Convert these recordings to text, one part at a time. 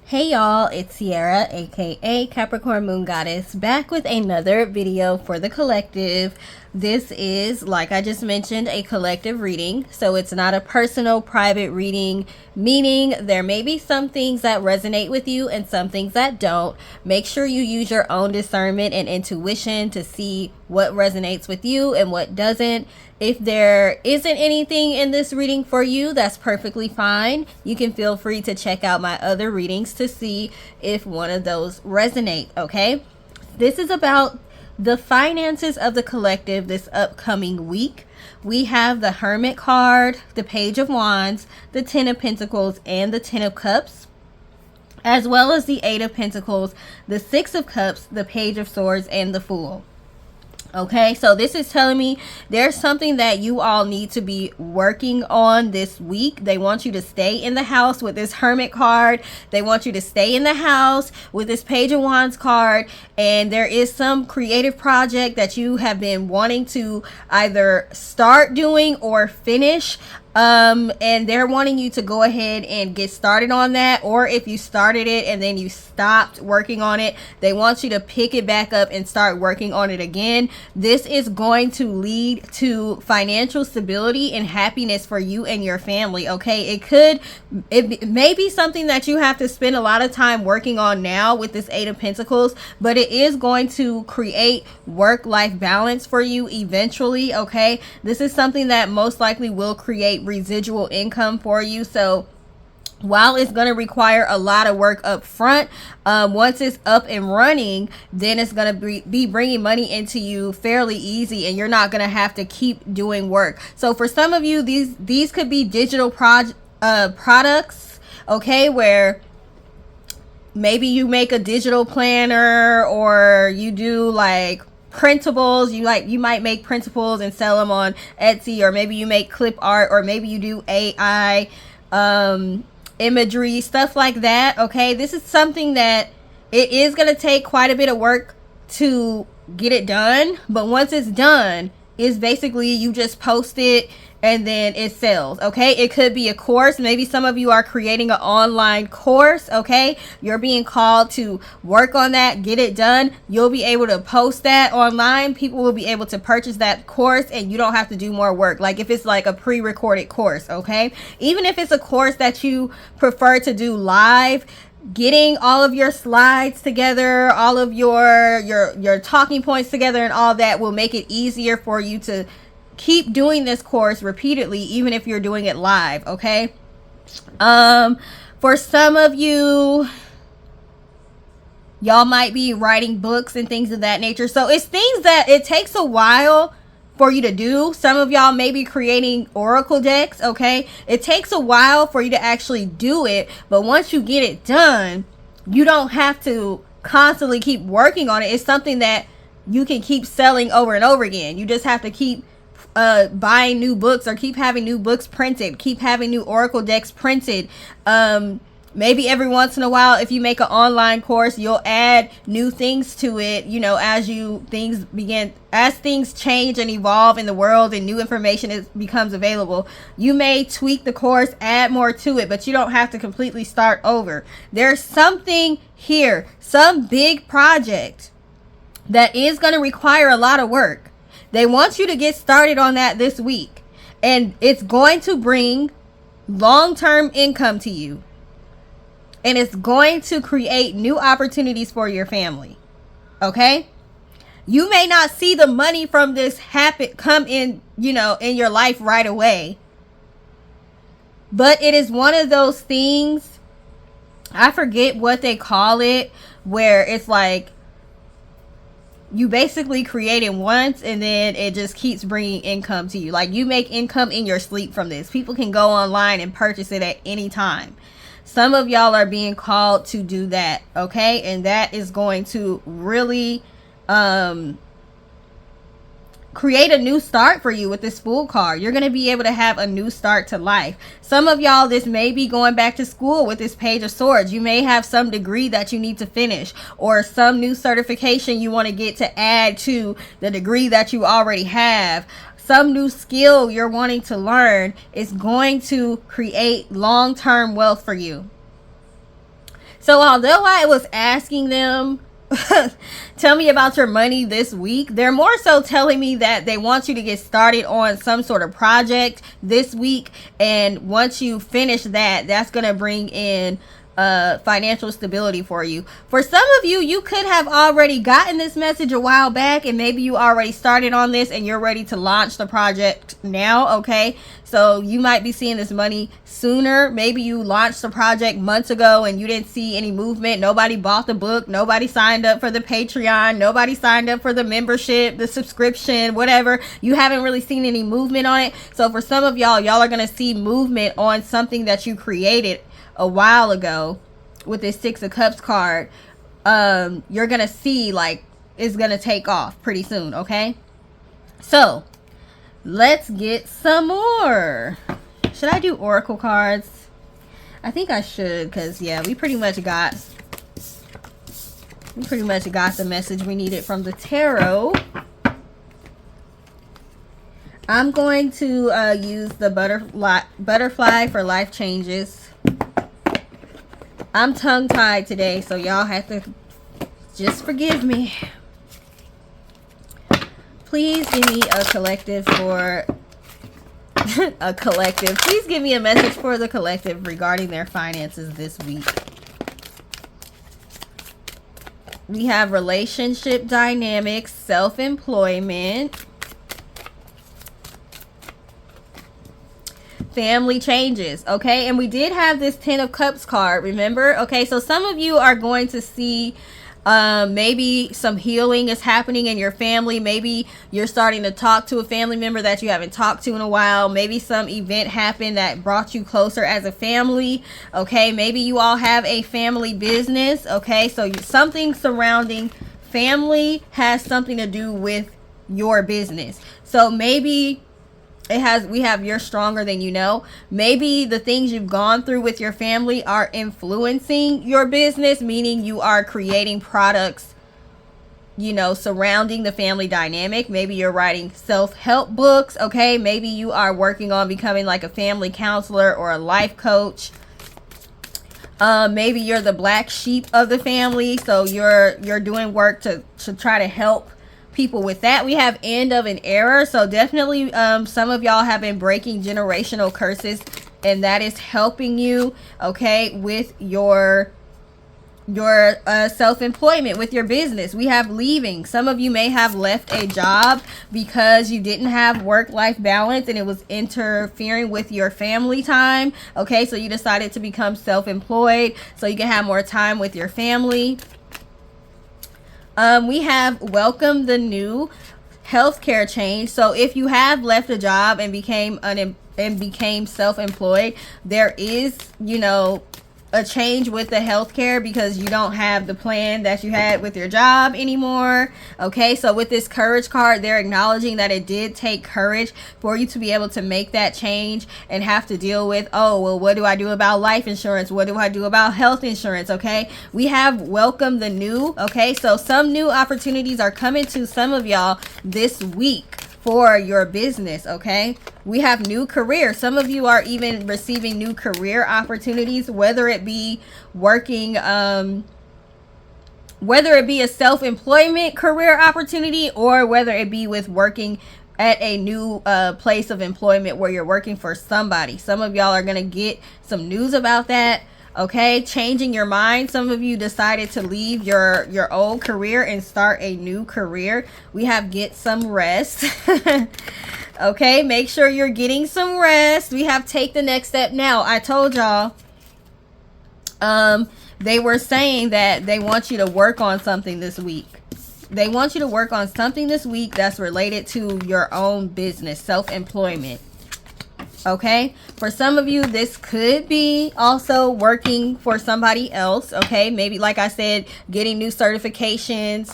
Hey y'all, it's Sierra, aka Capricorn Moon Goddess, back with another video for the collective. This is, like I just mentioned, a collective reading, so it's not a personal private reading, meaning there may be some things that resonate with you and some things that don't. Make sure you use your own discernment and intuition to see what resonates with you and what doesn't. If there isn't anything in this reading for you, that's perfectly fine. You can feel free to check out my other readings to see if one of those resonate, okay? This is about the finances of the collective this upcoming week. We have the Hermit card, the Page of Wands, the Ten of Pentacles, and the Ten of Cups, as well as the Eight of Pentacles, the Six of Cups, the Page of Swords, and the Fool. Okay, so this is telling me there's something that you all need to be working on this week. They want you to stay in the house with this Hermit card. They want you to stay in the house with this Page of Wands card. And there is some creative project that you have been wanting to either start doing or finish. And they're wanting you to go ahead and get started on that, or if you started it and then you stopped working on it, they want you to pick it back up and start working on it again. This is going to lead to financial stability and happiness for you and your family. Okay, it may be something that you have to spend a lot of time working on now with this Eight of Pentacles, but it is going to create work-life balance for you eventually. Okay, this is something that most likely will create residual income for you. So while it's going to require a lot of work up front, once it's up and running, then it's going to be bringing money into you fairly easy, and you're not going to have to keep doing work. So for some of you, these could be digital products, okay, where maybe you make a digital planner, or you do like printables. You might make printables and sell them on Etsy, or maybe you make clip art, or maybe you do AI imagery, stuff like that. Okay, this is something that it is going to take quite a bit of work to get it done, but once it's done, it's basically you just post it and then it sells. Okay, it could be a course. Maybe some of you are creating an online course. Okay, you're being called to work on that, get it done. You'll be able to post that online. People will be able to purchase that course, and you don't have to do more work. Like if it's like a pre-recorded course, okay, even if it's a course that you prefer to do live, getting all of your slides together, all of your talking points together, and all that will make it easier for you to keep doing this course repeatedly, even if you're doing it live. Okay, for some of you, y'all might be writing books and things of that nature. So it's things that it takes a while for you to do. Some of y'all may be creating oracle decks. Okay, it takes a while for you to actually do it, but once you get it done, you don't have to constantly keep working on it. It's something that you can keep selling over and over again. You just have to keep buying new books, or keep having new books printed, keep having new oracle decks printed. Maybe every once in a while, if you make an online course, you'll add new things to it, you know, as things change and evolve in the world and new information becomes available. You may tweak the course, add more to it, but you don't have to completely start over. There's something here, some big project that is going to require a lot of work. They want you to get started on that this week, and it's going to bring long-term income to you, and it's going to create new opportunities for your family. Okay, you may not see the money from this come in, you know, in your life right away, but it is one of those things, I forget what they call it, where it's like you basically create it once and then it just keeps bringing income to you. Like you make income in your sleep from this. People can go online and purchase it at any time. Some of y'all are being called to do that. Okay, and that is going to really create a new start for you with this Fool card. You're going to be able to have a new start to life. Some of y'all, this may be going back to school with this Page of Swords. You may have some degree that you need to finish, or some new certification you want to get to add to the degree that you already have. Some new skill you're wanting to learn is going to create long-term wealth for you. So although I was asking them, tell me about your money this week, they're more so telling me that they want you to get started on some sort of project this week. And once you finish that, that's going to bring in financial stability for you. For some of you, you could have already gotten this message a while back, and maybe you already started on this and you're ready to launch the project now. Okay, so you might be seeing this money sooner. Maybe you launched the project months ago and you didn't see any movement. Nobody bought the book, nobody signed up for the Patreon, nobody signed up for the membership, the subscription, whatever. You haven't really seen any movement on it. So for some of y'all are gonna see movement on something that you created a while ago with this Six of Cups card. You're gonna see like it's gonna take off pretty soon. Okay, so let's get some more. Should I do oracle cards? I think I should, because yeah, we pretty much got the message we needed from the tarot. I'm going to use the butterfly for life changes. I'm tongue-tied today, so y'all have to just forgive me. Please give me a collective for a collective. Please give me a message for the collective regarding their finances this week. We have relationship dynamics, self-employment, family changes. Okay, and we did have this Ten of Cups card, remember? Okay, so some of you are going to see maybe some healing is happening in your family. Maybe you're starting to talk to a family member that you haven't talked to in a while. Maybe some event happened that brought you closer as a family. Okay, maybe you all have a family business. Okay, so something surrounding family has something to do with your business. So maybe we have you're stronger than you know. Maybe the things you've gone through with your family are influencing your business, meaning you are creating products, you know, surrounding the family dynamic. Maybe you're writing self-help books. Okay, maybe you are working on becoming like a family counselor or a life coach. Maybe you're the black sheep of the family, so you're doing work to try to help people with that. We have end of an era, so definitely some of y'all have been breaking generational curses, and that is helping you, okay, with your self-employment, with your business. We have leaving. Some of you may have left a job because you didn't have work-life balance and it was interfering with your family time. Okay, so you decided to become self-employed so you can have more time with your family. We have welcome the new healthcare change. So if you have left a job and became self-employed, there is, you know, a change with the healthcare because you don't have the plan that you had with your job anymore. Okay, so with this courage card, they're acknowledging that it did take courage for you to be able to make that change and have to deal with, oh, well, what do I do about life insurance? What do I do about health insurance? Okay, we have welcome the new. Okay, so some new opportunities are coming to some of y'all this week for your business. Okay, we have new career. Some of you are even receiving new career opportunities, whether it be working whether it be a self-employment career opportunity or whether it be with working at a new place of employment where you're working for somebody. Some of y'all are going to get some news about that. Okay, changing your mind. Some of you decided to leave your old career and start a new career. We have get some rest. Okay, make sure you're getting some rest. We have take the next step now. I told y'all they were saying that they want you to work on something this week. They want you to work on something this week that's related to your own business, self-employment. Okay, for some of you, this could be also working for somebody else. Okay, maybe like I said, getting new certifications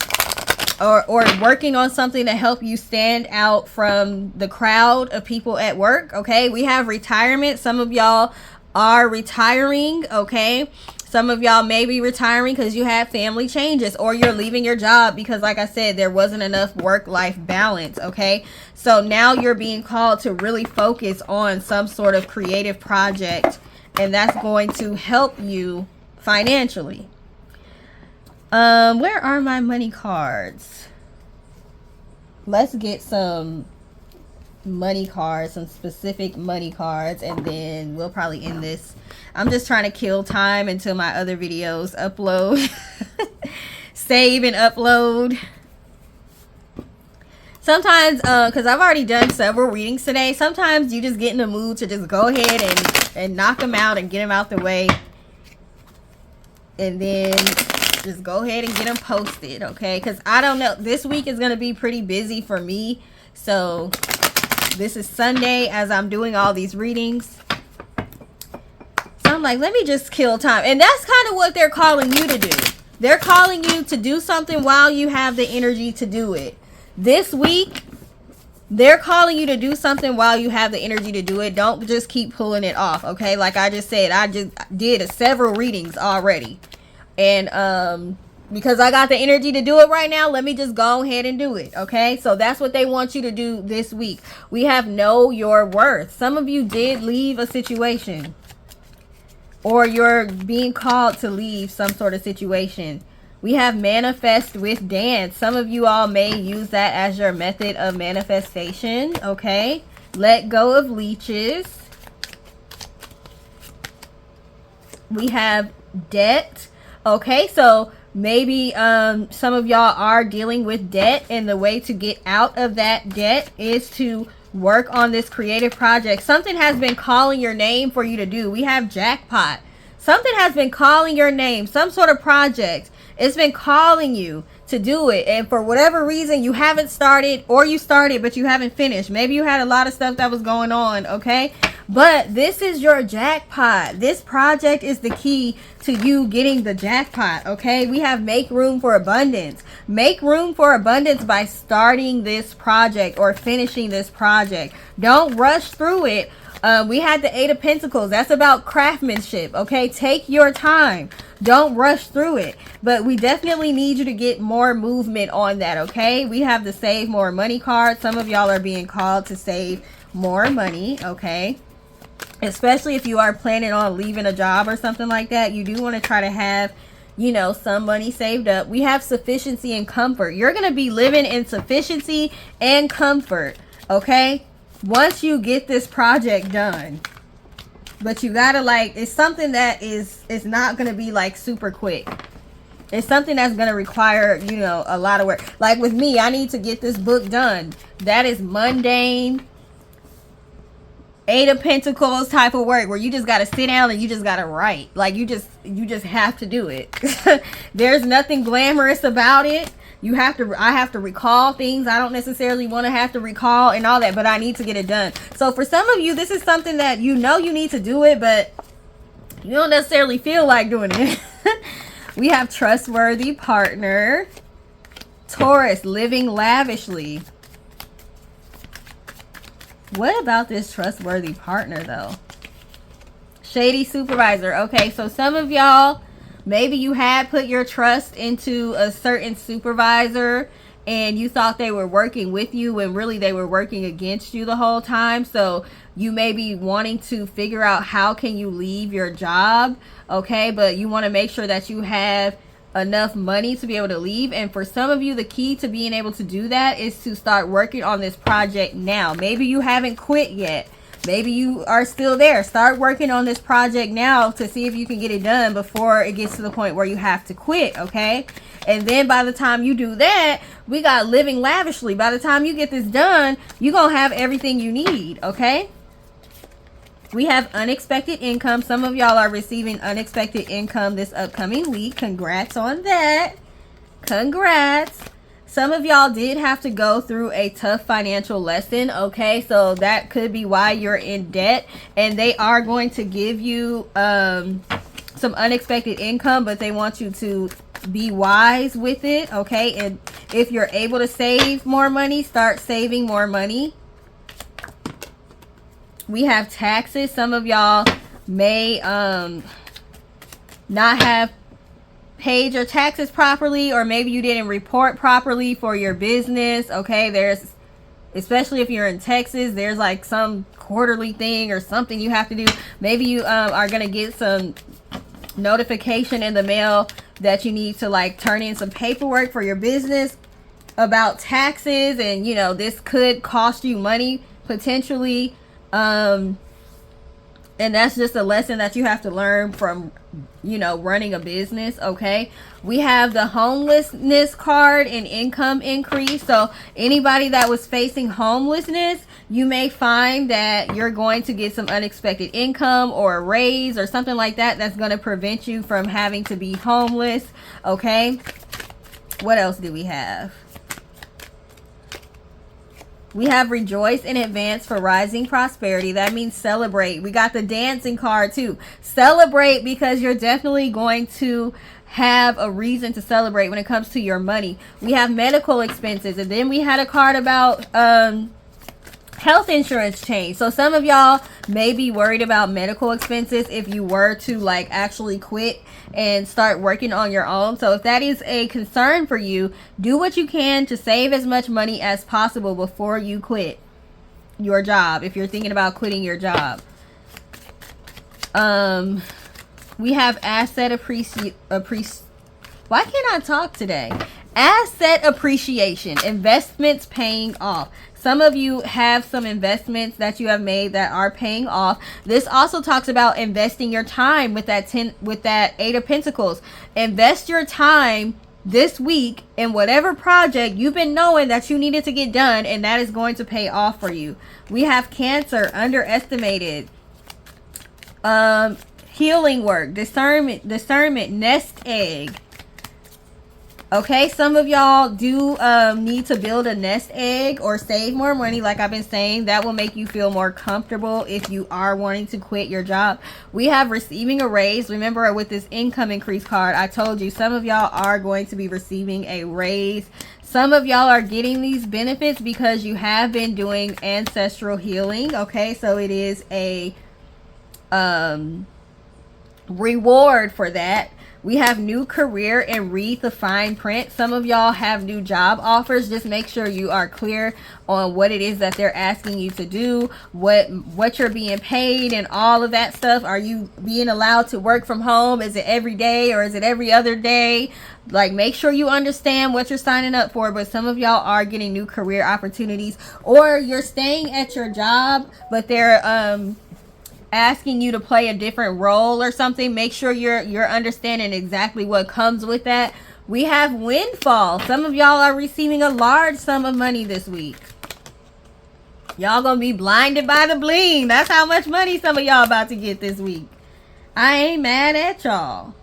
or working on something to help you stand out from the crowd of people at work. Okay, we have retirement. Some of y'all are retiring. Okay, some of y'all may be retiring because you have family changes, or you're leaving your job because, like I said, there wasn't enough work-life balance. Okay, so now you're being called to really focus on some sort of creative project, and that's going to help you financially. Where are my money cards? Let's get some money cards, some specific money cards, and then we'll probably end this. I'm just trying to kill time until my other videos upload. Save and upload. Sometimes, because I've already done several readings today, sometimes you just get in the mood to just go ahead and knock them out and get them out the way. And then just go ahead and get them posted, okay? Because I don't know, this week is going to be pretty busy for me. So this is Sunday as I'm doing all these readings. So I'm like, let me just kill time. And that's kind of what they're calling you to do. They're calling you to do something while you have the energy to do it. This week, they're calling you to do something while you have the energy to do it. Don't just keep pulling it off, okay? Like I just said, I just did several readings already. And because I got the energy to do it right now, let me just go ahead and do it, okay? So that's what they want you to do this week. We have know your worth. Some of you did leave a situation, or you're being called to leave some sort of situation. We have manifest with dance. Some of you all may use that as your method of manifestation, okay? Let go of leeches. We have debt. Okay, so maybe some of y'all are dealing with debt, and the way to get out of that debt is to work on this creative project. Something has been calling your name for you to do. We have jackpot. Something has been calling your name, some sort of project. It's been calling you to do it, and for whatever reason you haven't started, or you started but you haven't finished. Maybe you had a lot of stuff that was going on, okay? But this is your jackpot. This project is the key to you getting the jackpot, okay? We have make room for abundance. Make room for abundance by starting this project or finishing this project. Don't rush through it. We had the Eight of Pentacles. That's about craftsmanship, okay? Take your time. Don't rush through it. But we definitely need you to get more movement on that, okay? We have the Save More Money card. Some of y'all are being called to save more money, okay? Especially if you are planning on leaving a job or something like that. You do want to try to have, you know, some money saved up. We have sufficiency and comfort. You're going to be living in sufficiency and comfort, okay? Once you get this project done. But you gotta, like, it's something that is not gonna be like super quick. It's something that's gonna require, you know, a lot of work. Like with me, I need to get this book done. That is mundane, Eight of Pentacles type of work, where you just gotta sit down and you just gotta write. Like you just have to do it. There's nothing glamorous about it. I have to recall things I don't necessarily want to have to recall and all that, but I need to get it done. So for some of you, this is something that you know you need to do it, but you don't necessarily feel like doing it. We have trustworthy partner. Taurus, living lavishly. What about this trustworthy partner though? Shady supervisor. Okay, so some of y'all, maybe you had put your trust into a certain supervisor and you thought they were working with you when really they were working against you the whole time. So you may be wanting to figure out how can you leave your job, okay? But you want to make sure that you have enough money to be able to leave. And for some of you, the key to being able to do that is to start working on this project now. Maybe you haven't quit yet. Maybe you are still there. Start working on this project now to see if you can get it done before it gets to the point where you have to quit, okay? And then by the time you do that, we got living lavishly. By the time you get this done, you're going to have everything you need, okay? We have unexpected income. Some of y'all are receiving unexpected income this upcoming week. Congrats on that. Congrats. Some of y'all did have to go through a tough financial lesson, okay? So that could be why you're in debt. And they are going to give you some unexpected income, but they want you to be wise with it, okay? And if you're able to save more money, start saving more money. We have taxes. Some of y'all may not have paid your taxes properly, or maybe you didn't report properly for your business, okay? There's, especially if you're in Texas, there's like some quarterly thing or something you have to do. Maybe you are going to get some notification in the mail that you need to like turn in some paperwork for your business about taxes, and you know this could cost you money potentially, and that's just a lesson that you have to learn from, you know, running a business. Okay, we have the homelessness card and income increase. So anybody that was facing homelessness, you may find that you're going to get some unexpected income or a raise or something like that that's going to prevent you from having to be homeless. Okay, what else do we have? We have rejoice in advance for rising prosperity. That means celebrate. We got the dancing card too. Celebrate, because you're definitely going to have a reason to celebrate when it comes to your money. We have medical expenses, and then we had a card about health insurance change. So some of y'all may be worried about medical expenses if you were to like actually quit and start working on your own. So if that is a concern for you, do what you can to save as much money as possible before you quit your job, if you're thinking about quitting your job. We have asset why can't I talk today? Asset appreciation, investments paying off. Some of you have some investments that you have made that are paying off. This also talks about investing your time with that 8 of Pentacles. Invest your time this week in whatever project you've been knowing that you needed to get done, and that is going to pay off for you. We have Cancer, underestimated. Healing work, discernment, nest egg. Okay, some of y'all do need to build a nest egg or save more money, like I've been saying. That will make you feel more comfortable if you are wanting to quit your job. We have receiving a raise. Remember, with this income increase card, I told you some of y'all are going to be receiving a raise. Some of y'all are getting these benefits because you have been doing ancestral healing. Okay, so it is a reward for that. We have new career and read the fine print. Some of y'all have new job offers. Just make sure you are clear on what it is that they're asking you to do, what you're being paid, and all of that stuff. Are you being allowed to work from home? Is it every day or is it every other day? Like, make sure you understand what you're signing up for. But some of y'all are getting new career opportunities, or you're staying at your job but they're asking you to play a different role or something. Make sure you're understanding exactly what comes with that. We have windfall. Some of y'all are receiving a large sum of money this week. Y'all gonna be blinded by the bling. That's how much money some of y'all about to get this week. I ain't mad at y'all.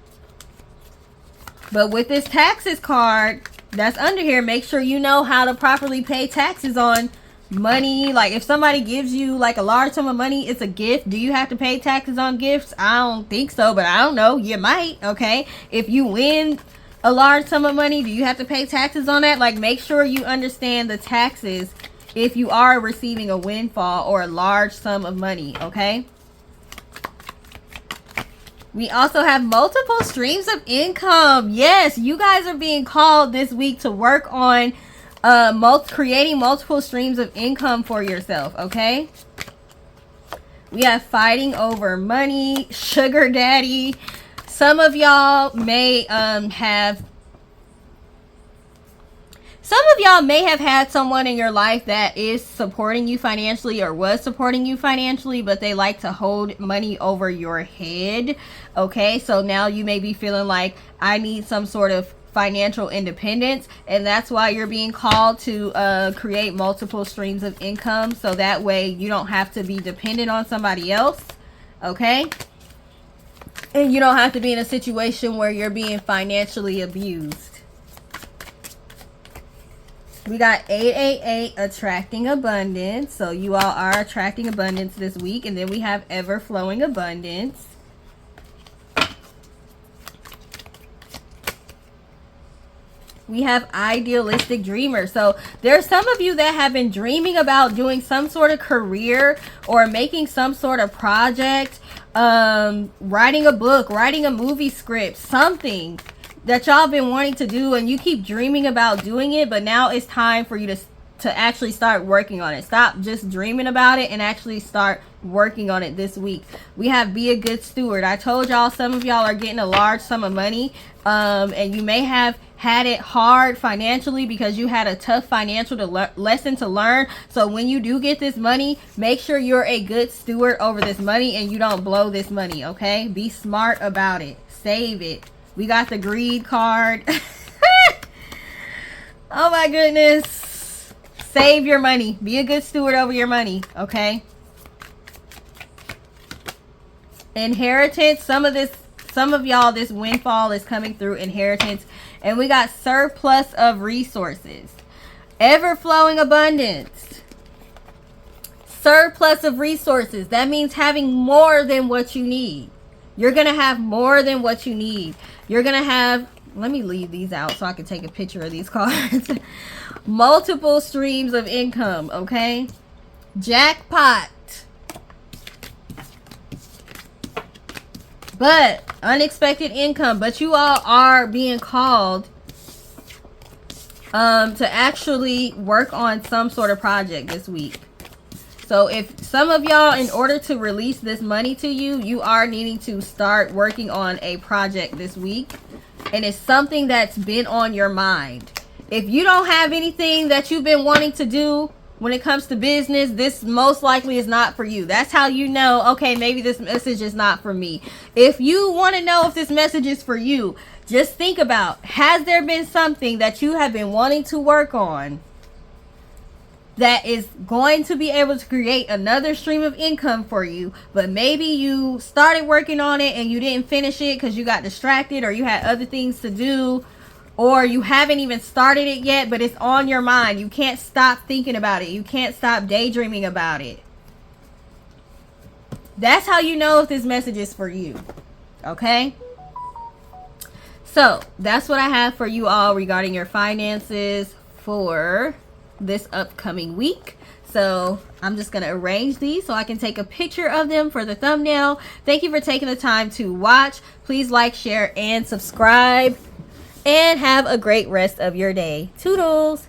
But with this taxes card that's under here, make sure you know how to properly pay taxes on money. Like, if somebody gives you like a large sum of money, it's a gift. Do you have to pay taxes on gifts? I don't think so, but I don't know, you might. Okay, if you win a large sum of money, do you have to pay taxes on that? Like, make sure you understand the taxes if you are receiving a windfall or a large sum of money. Okay, we also have multiple streams of income. Yes, you guys are being called this week to work on creating multiple streams of income for yourself. Okay, we have fighting over money, sugar daddy. Some of y'all may have had someone in your life that is supporting you financially or was supporting you financially, but they like to hold money over your head. Okay, so now you may be feeling like, I need some sort of financial independence, and that's why you're being called to create multiple streams of income, so that way you don't have to be dependent on somebody else. Okay, and you don't have to be in a situation where you're being financially abused. We got 888, attracting abundance. So you all are attracting abundance this week. And then we have ever flowing abundance. We have idealistic dreamer. So there's some of you that have been dreaming about doing some sort of career or making some sort of project, writing a book, writing a movie script, something that y'all been wanting to do, and you keep dreaming about doing it, but now it's time for you to to actually start working on it. Stop just dreaming about it and actually start working on it this week. We have be a good steward. I told y'all some of y'all are getting a large sum of money, and you may have had it hard financially because you had a tough financial lesson to learn. So when you do get this money, make sure you're a good steward over this money and you don't blow this money, okay? Be smart about it. Save it. We got the greed card. Oh my goodness. Save your money. Be a good steward over your money, okay? Inheritance. Some of y'all, this windfall is coming through inheritance. And we got surplus of resources. Ever-flowing abundance. Surplus of resources. That means having more than what you need. You're going to have more than what you need. You're going to have... Let me leave these out so I can take a picture of these cards. Multiple streams of income, okay? Jackpot. But unexpected income. But you all are being called to actually work on some sort of project this week. So if some of y'all, in order to release this money to you, you are needing to start working on a project this week. And it's something that's been on your mind. If you don't have anything that you've been wanting to do when it comes to business, this most likely is not for you. That's how you know, okay, maybe this message is not for me. If you want to know if this message is for you, just think about, has there been something that you have been wanting to work on that is going to be able to create another stream of income for you, but maybe you started working on it and you didn't finish it because you got distracted or you had other things to do, or you haven't even started it yet, but it's on your mind. You can't stop thinking about it. You can't stop daydreaming about it. That's how you know if this message is for you. Okay? So that's what I have for you all regarding your finances for this upcoming week. So I'm just going to arrange these so I can take a picture of them for the thumbnail. Thank you for taking the time to watch. Please like, share, and subscribe. And have a great rest of your day. Toodles.